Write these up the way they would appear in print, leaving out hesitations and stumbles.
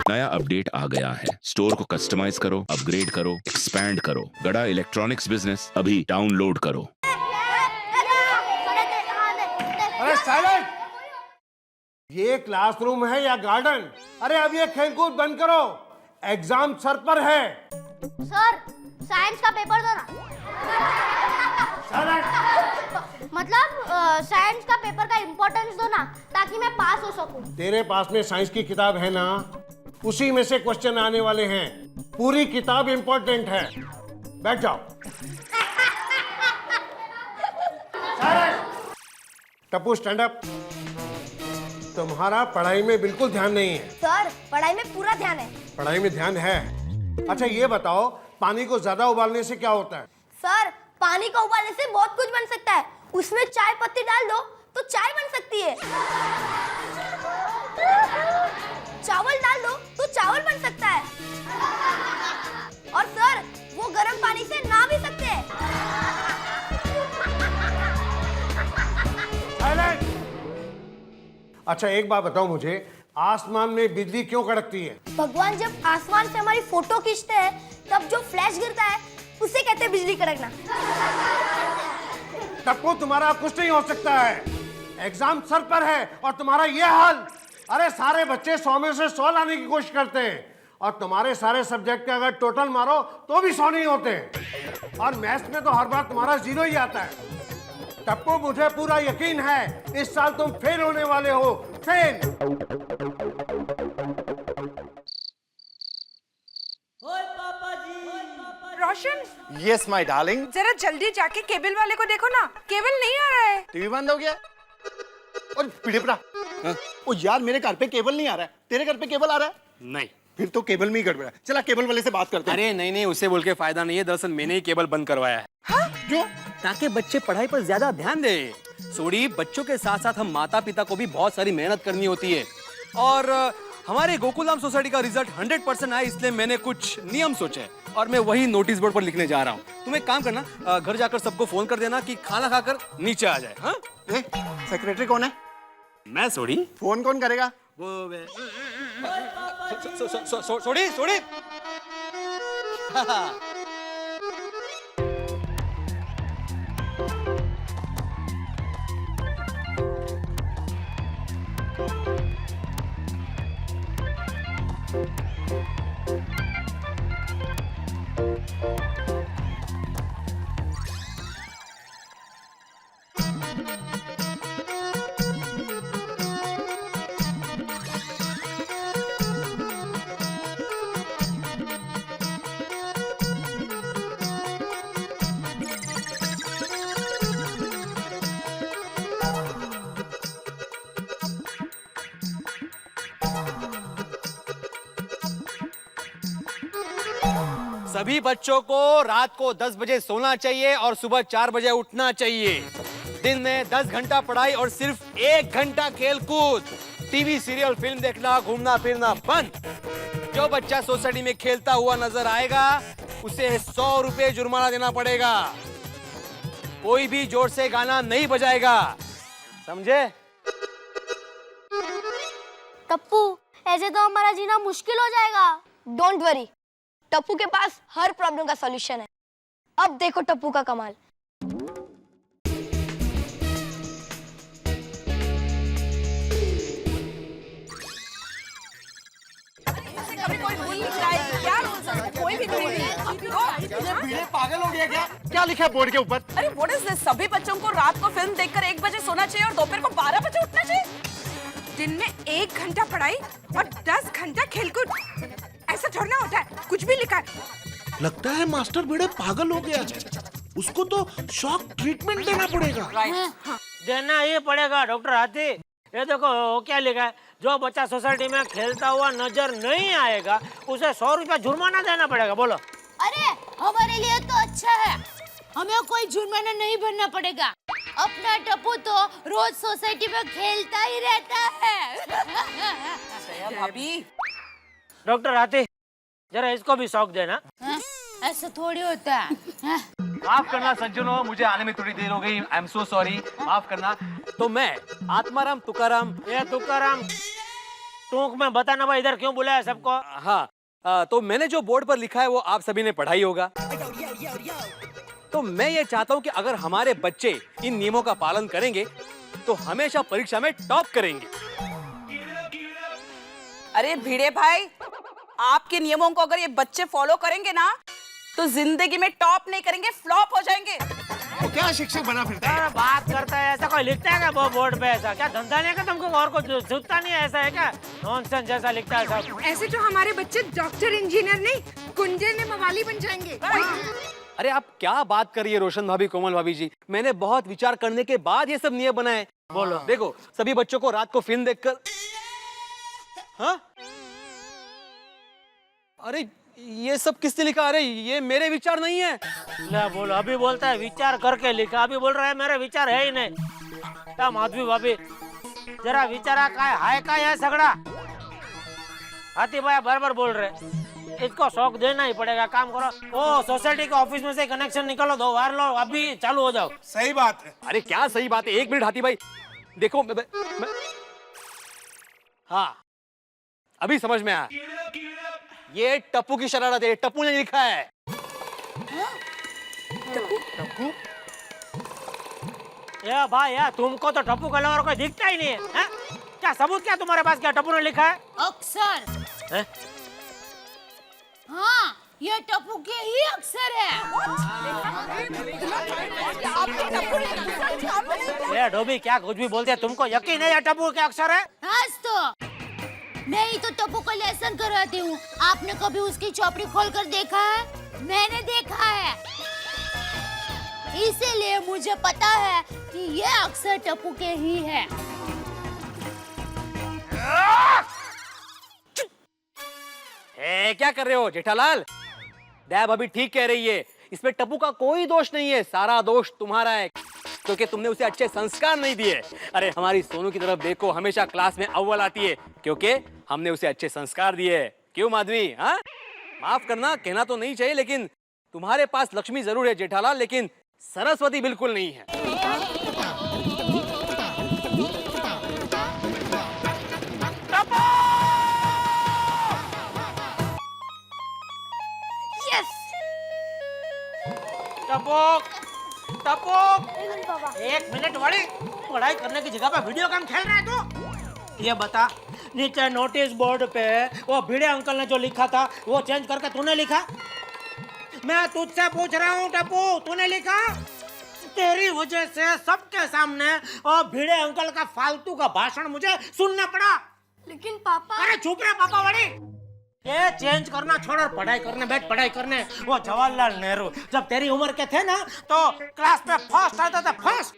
नया अपडेट आ गया है। स्टोर को कस्टमाइज करो, अपग्रेड करो, एक्सपैंड करो। गड़ा इलेक्ट्रॉनिक्स बिजनेस अभी डाउनलोड करो। अरे साइलेंट! ये क्लासरूम है या गार्डन? अरे अब ये खेलकूद बंद करो, एग्जाम सर पर है। सर साइंस का पेपर दो ना। मतलब साइंस का पेपर का इम्पोर्टेंस दो ना, ताकि मैं पास हो सकूं। तेरे पास में साइंस की किताब है ना, उसी में से क्वेश्चन आने वाले हैं। पूरी किताब इम्पोर्टेंट है। बैठ जाओ। Tappu stand up. तुम्हारा पढ़ाई में बिल्कुल ध्यान नहीं है। सर पढ़ाई में पूरा ध्यान है। पढ़ाई में ध्यान है। अच्छा ये बताओ, पानी को ज्यादा उबालने से क्या होता है? सर पानी को उबालने से बहुत कुछ बन सकता है। उसमें चाय पत्ती डाल दो तो चाय बन सकती है। चावल डाल दो तो चावल बन सकता है। और सर वो गर्म पानी से नहा भी सकते हैं। अच्छा एक बात बताओ मुझे, आसमान में बिजली क्यों कड़कती है? भगवान जब आसमान से हमारी फोटो खींचते हैं, तब जो फ्लैश गिरता है उसे कहते हैं बिजली कड़कना। टप्पू तुम्हारा कुछ नहीं हो सकता है। एग्जाम सर पर है और तुम्हारा ये हाल। अरे सारे बच्चे 100 में से 100 लाने की कोशिश करते हैं, और तुम्हारे सारे सब्जेक्ट के अगर टोटल मारो तो भी 100 नहीं होते। और मैथ्स में तो हर बार तुम्हारा 0 ही आता है। टप्पू मुझे पूरा यकीन है, इस साल तुम फेल होने वाले हो। Fail. Roshan, yes my darling. जरा जल्दी जाके केबल वाले को देखो ना, केबल नहीं आ रहा है। टीवी बंद हो गया। और पिड़ेपड़ा, ओ यार मेरे घर पे केबल नहीं आ रहा है, तेरे घर पे केबल आ रहा है? नहीं। फिर तो केबल में ही गड़बड़ है। चला केबल वाले से बात करते हैं। अरे नहीं, उसे बोल के फायदा नहीं है। दरअसल मैंने ही केबल बंद करवाया है। हाँ? क्यों? ताकि बच्चे पढ़ाई पर ज्यादा ध्यान दें। सोडी, बच्चों के साथ साथ हम माता पिता को भी बहुत सारी मेहनत करनी होती है। और हमारे गोकुलधाम सोसाइटी का रिजल्ट 100% आया, इसलिए मैंने कुछ नियम सोचे और मैं वही नोटिस बोर्ड पर लिखने जा रहा हूँ। तुम एक काम करना, घर जाकर सबको फोन कर देना कि खाना खाकर नीचे आ जाए। हाँ? सेक्रेटरी कौन है? मैं सोडी। फोन कौन करेगा? वो सोडी सोडी। सभी बच्चों को रात को 10 बजे सोना चाहिए और सुबह 4 बजे उठना चाहिए। दिन में 10 घंटा पढ़ाई और सिर्फ 1 घंटा खेलकूद। टीवी सीरियल फिल्म देखना, घूमना फिरना बंद। जो बच्चा सोसाइटी में खेलता हुआ नजर आएगा उसे 100 रुपए जुर्माना देना पड़ेगा। कोई भी जोर से गाना नहीं बजाएगा, समझे? टप्पू ऐसे तो हमारा जीना मुश्किल हो जाएगा। डोंट वरी, टप्पू के पास हर प्रॉब्लम का सॉल्यूशन है। अब देखो टप्पू का कमाल। कोई भी पागल हो गया क्या? क्या लिखा है बोर्ड के ऊपर? अरे व्हाट इज दिस? सभी बच्चों को रात को फिल्म देखकर 1 बजे सोना चाहिए और दोपहर को 12 बजे उठना चाहिए। दिन में 1 घंटा पढ़ाई और 10 घंटा खेलकूद। ऐसा थोड़ा ना होता है, कुछ भी लिखा है। लगता है मास्टर बेड़े पागल हो गया है। उसको तो शॉक ट्रीटमेंट देना पड़ेगा। देना ही पड़ेगा डॉक्टर हाथी। ये देखो क्या लिखा है, जो बच्चा सोसाइटी में खेलता हुआ नजर नहीं आएगा उसे 100 रुपया जुर्माना देना पड़ेगा। बोलो। अरे हमारे लिए तो अच्छा है, हमें कोई जुर्माना नहीं भरना पड़ेगा। अपना टप्पू तो रोज सोसाइटी में खेलता ही रहता है। भाभी, डॉक्टर हाथी जरा इसको भी शौक देना। ऐसा थोड़ी होता है। माफ करना सज्जनों, मुझे आने में थोड़ी देर हो गई। आई एम सो सॉरी, माफ करना। तो मैं आत्माराम तुकाराम। ये तुकाराम टूक में बताना भाई इधर क्यों बुलाया सबको। हाँ, तो मैंने जो बोर्ड पर लिखा है वो आप सभी ने पढ़ा ही होगा। तो मैं ये चाहता हूँ कि अगर हमारे बच्चे इन नियमों का पालन करेंगे तो हमेशा परीक्षा में टॉप करेंगे। अरे भिड़े भाई, आपके नियमों को अगर ये बच्चे फॉलो करेंगे ना तो जिंदगी में टॉप नहीं करेंगे, फ्लॉप हो जाएंगे। तो क्या शिक्षक बना फिरता है? अरे बात करता है ऐसा कोई लिखता है क्या वो बोर्ड पे? ऐसा क्या धंधा नहीं है क्या तुमको? और कुछ सूझता नहीं है ऐसा है क्या? नॉनसेंस जैसा लिखता है सब। ऐसे तो हमारे बच्चे डॉक्टर, इंजीनियर नहीं, कुंजे में मवाली बन जाएंगे। अरे आप क्या बात कर रही है रोशन भाभी, कोमल भाभी जी? मैंने बहुत विचार करने के बाद ये सब नियम बनाए। बोलो। देखो, सभी बच्चों को रात को फिल्म देखकर, हाँ? अरे ये सब किसने लिखा? अरे ये मेरे विचार नहीं है। ले बोलो, अभी बोलता है विचार करके लिखा, अभी बोल रहा है मेरे विचार है ही नहीं। क्या माधवी भाभी, जरा विचारा काय हाय काय है सगड़ा। हाथी भाई बराबर बोल रहे, इसको शौक देना ही पड़ेगा। काम करो, ओ सोसाइटी के ऑफिस में से कनेक्शन निकालो, दो वायर लो, अभी चालू हो जाओ। सही बात है। अरे क्या सही बात है? एक मिनट हाथी भाई, देखो हाँ अभी समझ में आया। ये टप्पू की शरारत है, टप्पू ने लिखा है। टप्पू? या भाई यार, तुमको तो टप्पू का अलावा कोई दिखता ही नहीं है, है? क्या सबूत क्या तुम्हारे पास? क्या टप्पू ने लिखा है? अक्षर है? हाँ, ये टप्पू के ही अक्षर है। ये डोबी क्या कुछ भी बोलते हैं, तुमको यकीन है ये टप्पू के अक्षर है? आज तो मैं ही तो टप्पू को लेसन करवाती हूँ। आपने कभी उसकी चौपड़ी खोलकर देखा है? मैंने देखा है, इसीलिए मुझे पता है कि ये अक्षर टप्पू के ही है। क्या कर रहे हो जेठालाल? दैब अभी ठीक कह रही है, इसमें टप्पू का कोई दोष नहीं है, सारा दोष तुम्हारा है, क्योंकि तुमने उसे अच्छे संस्कार नहीं दिए। अरे हमारी सोनू की तरफ देखो, हमेशा क्लास में अव्वल आती है, क्योंकि हमने उसे अच्छे संस्कार दिए। क्यों माधवी? हाँ, माफ करना, कहना तो नहीं चाहिए, लेकिन तुम्हारे पास लक्ष्मी जरूर है जेठालाल, लेकिन सरस्वती बिल्कुल नहीं है। टपोक, टपोक, एक मिनट वाली, पढ़ाई करने की जगह पे वीडियो गेम खेल रहा है तू? ये बता, नीचे नोटिस बोर्ड पे वो भिड़े अंकल ने जो लिखा था वो चेंज करके तूने लिखा? मैं तुझसे पूछ रहा हूँ टप्पू, तूने लिखा? तेरी वजह से सबके सामने वो भिड़े अंकल का फालतू का भाषण मुझे सुनना पड़ा। लेकिन पापा। अरे चुप रहे पापा वाली, ये चेंज करना छोड़ और पढ़ाई करने बैठ, पढ़ाई करने। वो जवाहरलाल नेहरू जब तेरी उम्र के थे ना तो क्लास में फर्स्ट आता था, फर्स्ट।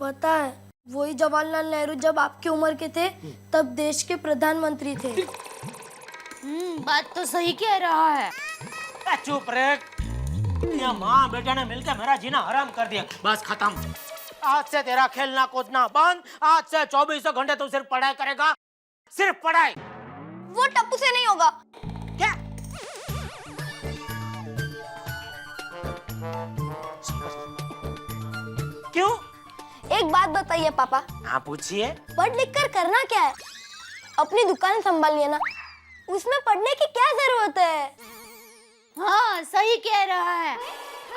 पता है, वही जवाहरलाल नेहरू जब आपकी उम्र के थे तब देश के प्रधानमंत्री थे। बात तो सही कह रहा है। चुप रे, ये माँ बेटे ने मिलकर मेरा जीना हराम कर दिया। बस खत्म, आज से तेरा खेलना कूदना बंद। आज से 24 घंटे तू सिर्फ पढ़ाई करेगा, सिर्फ पढ़ाई। वो टप्पू से नहीं होगा। क्या? क्यों? एक बात बताइए पापा। हाँ पूछिए। पढ़ लिख कर करना क्या है? अपनी दुकान संभालिए ना, उसमें पढ़ने की क्या जरूरत है? हाँ, सही कह रहा है।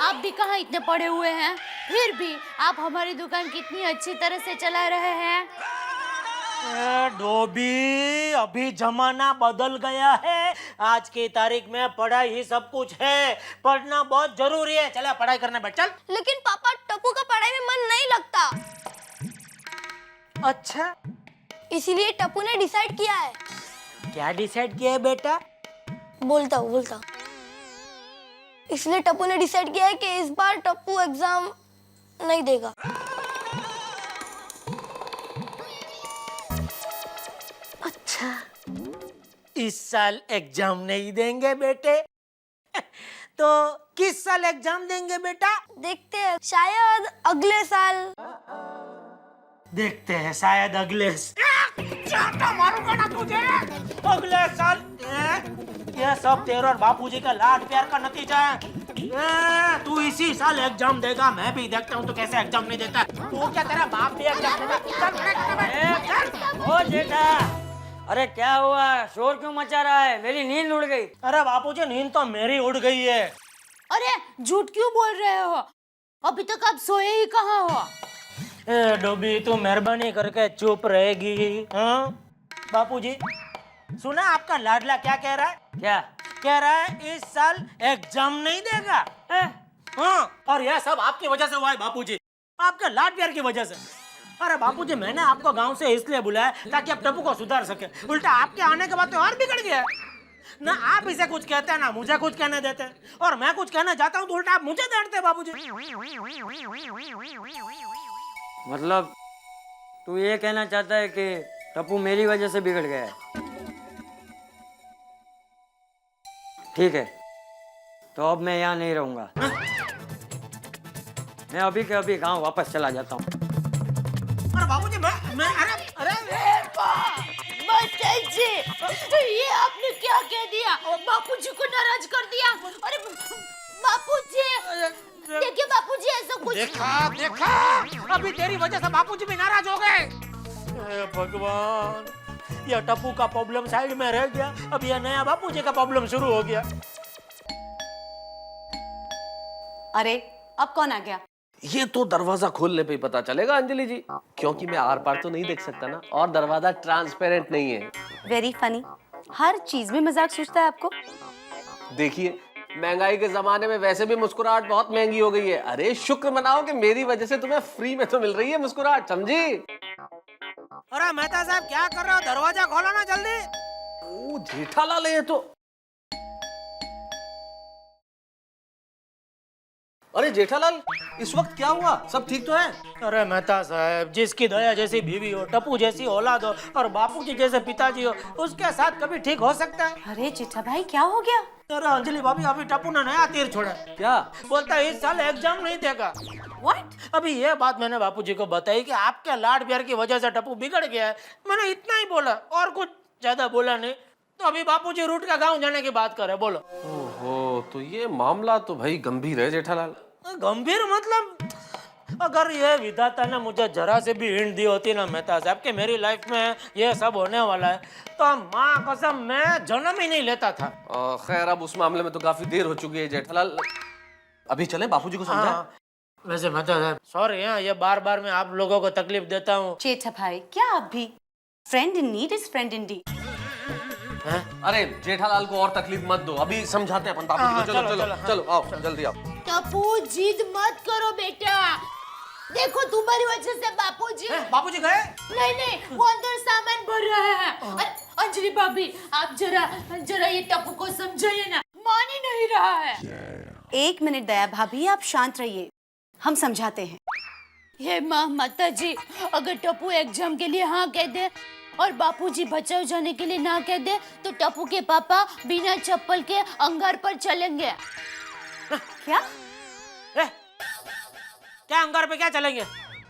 आप भी कहाँ इतने पढ़े हुए हैं, फिर भी आप हमारी दुकान कितनी अच्छी तरह से चला रहे हैं। डोबी, अभी जमाना बदल गया है। आज की तारीख में पढ़ाई ही सब कुछ है, पढ़ना बहुत जरूरी है। चला पढ़ाई करने बैठ, चल। लेकिन पापा, टप्पू का पढ़ाई में मन नहीं लगता। अच्छा, इसीलिए टप्पू ने डिसाइड किया है। क्या डिसाइड किया है बेटा? बोलता हूँ। इसलिए टप्पू ने डिसाइड किया है कि इस बार टप्पू एग्जाम नहीं देगा। अच्छा, इस साल एग्जाम नहीं देंगे बेटे? तो किस साल एग्जाम देंगे बेटा? देखते हैं, शायद अगले साल। देखते हैं, शायद अगले मारूंगा ना तुझे। अगले साल? ये सब तेरे और बापूजी का लाड प्यार का नतीजा है। तू इसी साल एग्जाम देगा, मैं भी देखता हूँ तो कैसे एग्जाम नहीं देता। तू क्या तेरा बाप भी एग्जाम देगा? ओ बेटा, अरे क्या हुआ, शोर क्यों मचा रहा है? मेरी नींद उड़ गई। अरे बापूजी नींद तो मेरी उड़ गई है। अरे झूठ क्यों बोल रहे हो? अभी तक आप सोए ही कहाँ हो? ए डोबी, तू मेहरबानी करके चुप रहेगी? हाँ बापूजी, सुना आपका लाडला क्या कह रहा है? क्या कह रहा है? इस साल एग्जाम नहीं देगा। हाँ, और यह सब आपकी वजह से हुआ है बापूजी, आपके लाड प्यार की वजह से। अरे बापूजी, मैंने आपको गांव से इसलिए बुलाया ताकि आप टप्पू को सुधार सके। उल्टा आपके आने के बाद तो और बिगड़ गया। ना आप इसे कुछ कहते हैं ना मुझे कुछ कहने देते, और मैं कुछ कहना चाहता हूँ तो उल्टा आप मुझे डांटते हैं बाबूजी। मतलब तू ये कहना चाहता है कि टप्पू मेरी वजह से बिगड़ गया है? ठीक है, तो अब मैं यहाँ नहीं रहूंगा। मैं अभी के अभी गांव वापस चला जाता हूँ। अरे बाबूजी, मैं अरे जी, ये आपने क्या कह दिया? बापूजी को नाराज कर दिया। अरे बापूजी, देखिए बापूजी, ऐसा कुछ देखा अभी तेरी वजह से बापूजी भी नाराज हो गए। हे भगवान, ये टप्पू का प्रॉब्लम साइड में रह गया, अब ये नया बापूजी का प्रॉब्लम शुरू हो गया। अरे अब कौन आ गया? ये तो दरवाजा खोलने पे ही पता चलेगा अंजलि जी, क्योंकि मैं आर पार तो नहीं देख सकता ना, और दरवाजा ट्रांसपेरेंट नहीं है। वेरी फनी, हर चीज में मजाक सूझता है आपको। देखिए, महंगाई के जमाने में वैसे भी मुस्कुराहट बहुत महंगी हो गई है। अरे शुक्र मनाओ कि मेरी वजह से तुम्हें फ्री में तो मिल रही है मुस्कुराहट, समझी? अरे मेहता साहब, क्या कर रहे हो? दरवाजा खोलो ना जल्दी। ओ जेठालाल है ये तो। अरे जेठालाल, इस वक्त क्या हुआ? सब ठीक तो है? अरे मेहता साहब, जिसकी दया जैसी बीवी हो, टप्पू जैसी औलाद हो और बापूजी जैसे पिताजी हो, उसके साथ कभी ठीक हो सकता है? अरे चिट्ठा भाई, क्या हो गया? अरे अंजलि भाभी, अभी टप्पू ने नया तीर छोड़ा। क्या बोलता है इस साल एग्जाम नहीं देगा। What? अभी ये बात मैंने बापूजी को बताई कि आपके लाड प्यार की वजह से टप्पू बिगड़ गया है। मैंने इतना ही बोला और कुछ ज्यादा बोला नहीं। तो अभी बापूजी रूट का गांव जाने की बात कर रहे, बोलो। ओहो, तो ये मामला तो भाई गंभीर है जेठालाल। गंभीर मतलब? अगर ये विधाता ने मुझे जरा से भी हिंट दी होती ना मेहता साहब कि मेरी लाइफ में ये सब होने वाला है, तो माँ कसम मैं जन्म ही नहीं लेता था। खैर, अब उस मामले में तो काफी देर हो चुकी है जेठालाल। अभी चले बापूजी को समझा। वैसे मेहता साहब सॉरी, ये बार बार मैं आप लोगों को तकलीफ देता हूँ। जेठा भाई, क्या आप भी? Friend in need is friend in deed. अरे जेठालाल को और तकलीफ मत दो, अभी समझाते हैं अपन बापूजी को। चलो चलो चलो, आओ जल्दी आओ। टप्पू, जिद मत करो बेटा। देखो तुम्हारी वजह से बापूजी गए? नहीं, वो अंदर सामान भर रहा है। अरे अंजलि भाभी, आप जरा ये टप्पू को समझाइए ना, मान ही नहीं रहा है। एक मिनट दया भाभी, आप शांत रहिए, हम समझाते हैं। हे माँ माता जी, अगर टप्पू एग्जाम के लिए हाँ कह दे और बापूजी बचाव जाने के लिए ना कह दे, तो टप्पू के पापा बिना चप्पल के अंगार पर चलेंगे। क्या? क्या अंगार पे क्या चलेंगे?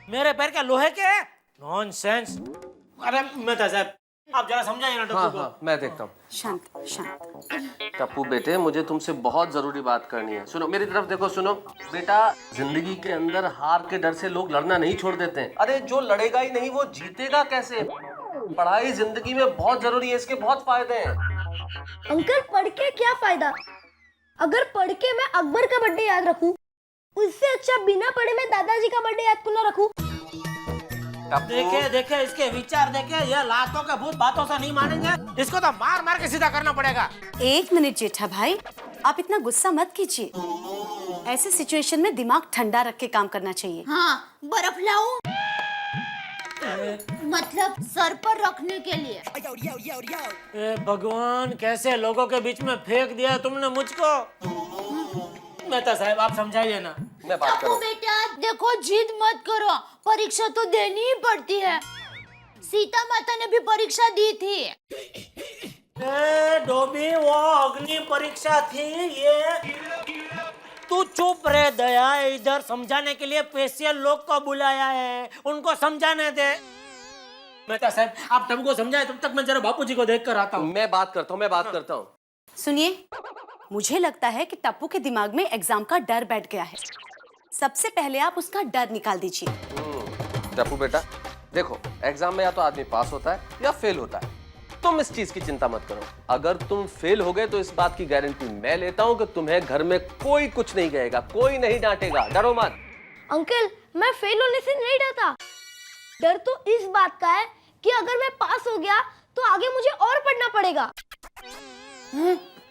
मेरे पैर क्या लोहे के? नॉनसेंस। अरे मेहता साहब, आप जरा समझाइए ना टप्पू को। हाँ, मैं देखता हूँ। शांत शांत। टप्पू बेटे, मुझे तुमसे बहुत जरूरी बात करनी है। सुनो, मेरी तरफ देखो। सुनो बेटा, जिंदगी के अंदर हार के डर से लोग लड़ना नहीं छोड़ देते हैं। अरे जो लड़ेगा ही नहीं वो जीतेगा कैसे? पढ़ाई जिंदगी में बहुत जरूरी है, इसके बहुत फायदे हैं। अंकल, पढ़ के क्या फायदा? अगर पढ़ के मैं अकबर का बर्थडे याद रखूं, उससे अच्छा बिना पढ़े मैं दादाजी का बर्थडे याद क्यों ना रखूं? देखे इसके विचार देखे, ये लातों के भूत बातों से नहीं मानेंगे। इसको तो मार मार के सीधा करना पड़ेगा। एक मिनट जेठा भाई, आप इतना गुस्सा मत कीजिए। ऐसे सिचुएशन में दिमाग ठंडा रख के काम करना चाहिए। हाँ, बर्फ लाऊं? मतलब सर पर रखने के लिए। ए भगवान, कैसे लोगों के बीच में फेंक दिया तुमने मुझको। मेहता साहब, आप समझाइए ना। मैं बात करूं। बेटा देखो, जिद मत करो, परीक्षा तो देनी ही पड़ती है। सीता माता ने भी परीक्षा दी थी। ए डोबी, वो अग्नि परीक्षा थी ये। तू चुप रहे दया, इधर समझाने के लिए स्पेशल लोग को बुलाया है, उनको समझाने दे। मेहता साहब, आप टप्पू को समझाए, तब तक मैं जरा बापूजी को देख कर आता हूँ। मैं बात करता हूँ। सुनिए, मुझे लगता है कि टप्पू के दिमाग में एग्जाम का डर बैठ गया है। सबसे पहले आप उसका डर निकाल दीजिए। टप्पू बेटा, देखो, एग्जाम में या तो आदमी पास होता है या फेल होता है। तुम इस चीज की चिंता मत करो। अगर तुम फेल हो गए तो इस बात की गारंटी मैं लेता हूं कि तुम्हें घर में कोई कुछ नहीं कहेगा, कोई नहीं डांटेगा। डरो मत। अंकल, मैं फेल होने से नहीं डरता। डर तो इस बात का है कि अगर मैं पास हो गया तो आगे मुझे और पढ़ना पड़ेगा।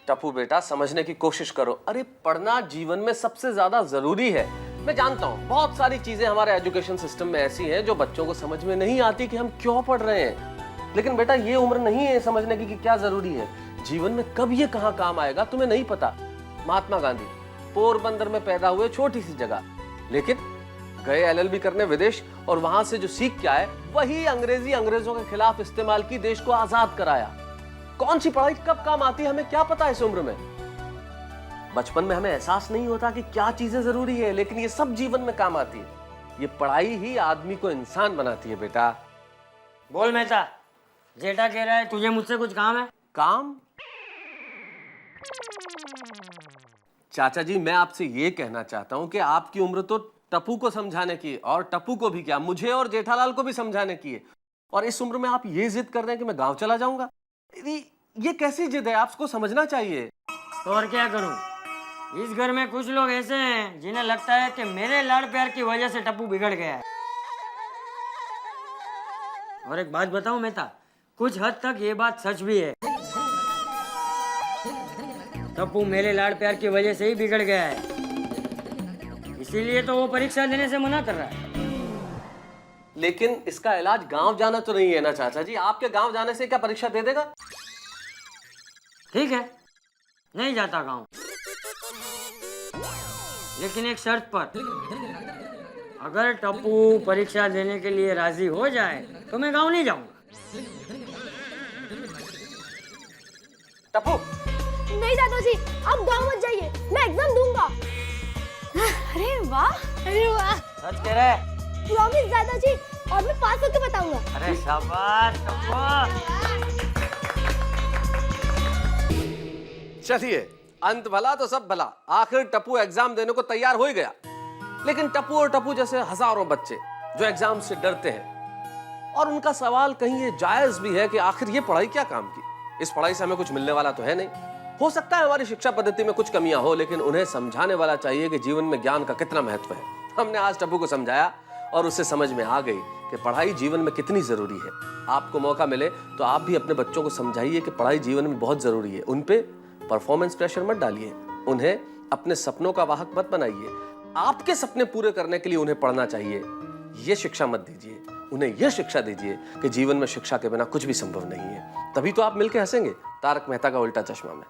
टप्पू बेटा, समझने की कोशिश करो। अरे पढ़ना जीवन में सबसे ज्यादा जरूरी है। मैं जानता हूँ बहुत सारी चीजें हमारे एजुकेशन सिस्टम में ऐसी हैं जो बच्चों को समझ में नहीं आती कि हम क्यों पढ़ रहे हैं। लेकिन बेटा ये उम्र नहीं है समझने की कि क्या जरूरी है। जीवन में कब ये कहाँ काम आएगा तुम्हें नहीं पता। महात्मा गांधी पोरबंदर में पैदा हुए, छोटी सी जगह, लेकिन गए LLB करने विदेश, और वहां से जो सीख के आए वही अंग्रेजी अंग्रेजों के खिलाफ इस्तेमाल की, देश को आजाद कराया। कौन सी पढ़ाई कब काम आती है हमें क्या पता इस उम्र में। बचपन में हमें एहसास नहीं होता कि क्या चीजें जरूरी है, लेकिन ये सब जीवन में काम आती है। ये पढ़ाई ही आदमी को इंसान बनाती है बेटा। बोल मेहता, जेठा कह रहा है तुझे मुझसे कुछ काम है। काम? चाचा जी, मैं आपसे ये कहना चाहता हूं कि आपकी उम्र तो टप्पू को समझाने की, और टप्पू को भी क्या, मुझे और जेठालाल को भी समझाने की है। और इस उम्र में आप ये जिद कर रहे हैं कि मैं गांव चला जाऊंगा। ये कैसी जिद है, आपको समझना चाहिए। तो और क्या करूं? इस घर में कुछ लोग ऐसे हैं जिन्हें लगता है कि मेरे लाड़ प्यार की वजह से टप्पू बिगड़ गया है। और एक बात बताऊं मेहता, कुछ हद तक ये बात सच भी है। टप्पू मेरे लाड़ प्यार की वजह से ही बिगड़ गया है, इसीलिए तो वो परीक्षा देने से मना कर रहा है। लेकिन इसका इलाज गांव जाना तो नहीं है ना चाचा जी। आपके गांव जाने से क्या परीक्षा दे देगा? ठीक है, नहीं जाता गांव, लेकिन एक शर्त पर। अगर टप्पू परीक्षा देने के लिए राजी हो जाए तो मैं गांव नहीं जाऊंगा। टप्पू! नहीं दादाजी, आप गांव मत जाइए, मैं एग्जाम दूंगा। अरे वाह, अरे वाह, सच कह रहा है? प्रॉमिस दादाजी, और मैं पास होकर बताऊंगा। अरे शाबाश टप्पू। चलिए, अंत भला तो सब भला। आखिर टप्पू एग्जाम देने को तैयार हो ही गया। लेकिन टप्पू और टप्पू जैसे हजारों बच्चे जो एग्जाम से डरते हैं, और उनका सवाल कहीं ये जायज भी है कि आखिर ये पढ़ाई क्या काम की, इस पढ़ाई से हमें कुछ मिलने वाला तो है नहीं। हो सकता है हमारी शिक्षा पद्धति में कुछ कमियां हो, लेकिन उन्हें समझाने वाला चाहिए कि जीवन में ज्ञान का कितना महत्व है। हमने आज टप्पू को समझाया और उससे समझ में आ गई कि पढ़ाई जीवन में कितनी जरूरी है। आपको मौका मिले तो आप भी अपने बच्चों को समझाइए कि पढ़ाई जीवन में बहुत जरूरी है। उन पे परफॉर्मेंस प्रेशर मत डालिए, उन्हें अपने सपनों का वाहक मत बनाइए। आपके सपने पूरे करने के लिए उन्हें पढ़ना चाहिए, ये शिक्षा मत दीजिए। उन्हें यह शिक्षा दीजिए कि जीवन में शिक्षा के बिना कुछ भी संभव नहीं है। तभी तो आप मिलकर हंसेंगे तारक मेहता का उल्टा चश्मा में।